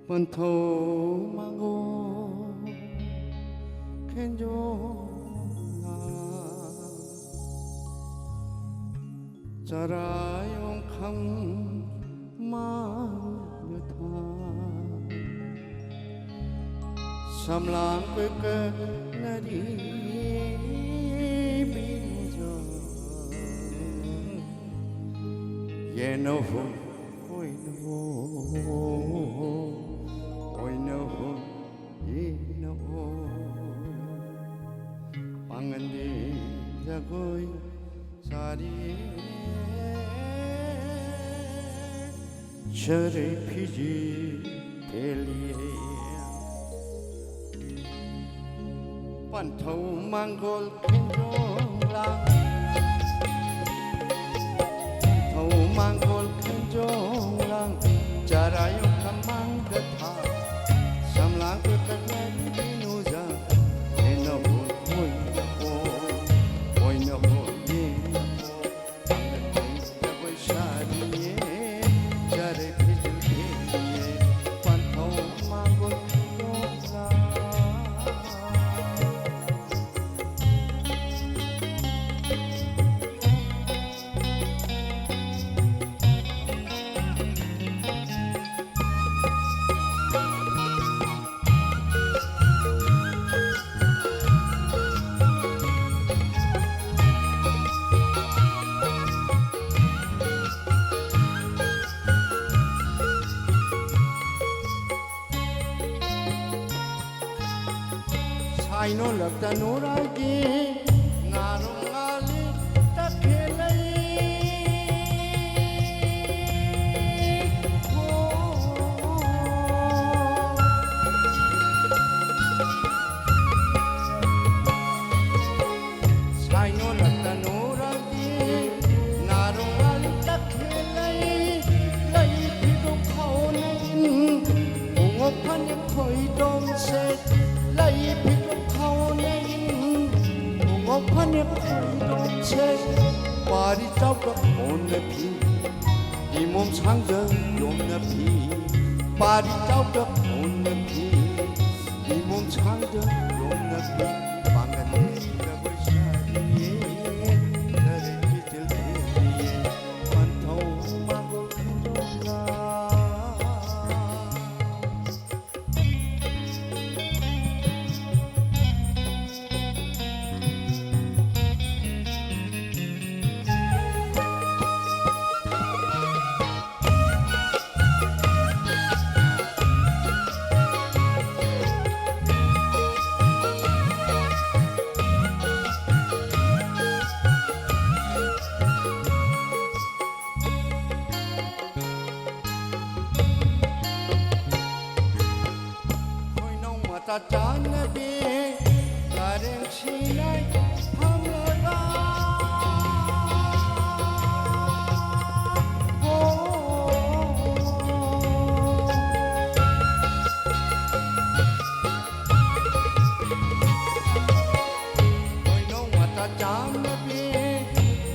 Pân thâu mang ô khen yo na chara yong kham ma như tha sam lang quê cơ na đi bi jo ye no ho oi no oi no ho ye no pangan di jagoi sari chare phiji telie pan thâu mang gol khen rong lang thâu mang gol khen rong lang chara yo kamang gatha samlang ko kanai binu ja eno oi no ye no koi shadi chare phiji pan thâu mang gol khen rong lang I know love the noragi ngarungali takhelai I know love the noragi ngarungali takhelai lai phidong khone ongok phan khoi dom se lai Open your chest, body top on the pin. The mom's hunger on the pin. Body top on the pin. The mom's hunger on the pin. Bangladesh, the bush, ta chan be kareng chinai hamra oi no mata chan be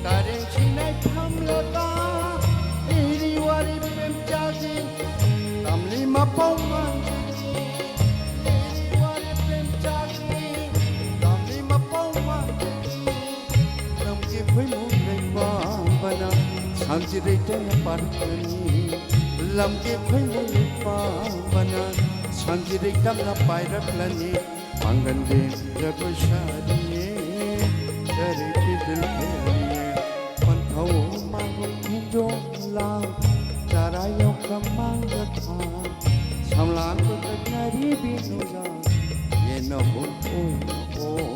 kareng chinai hamra iri wari pem chaji tamli ma pong Samji rete na parkani lamge khoi le pa bana samji rete na pairak lani pangan de jago shadi chare pidil ke pan thau mang jo la chara yo kamang tha samlan ko nari binu ja ye no ho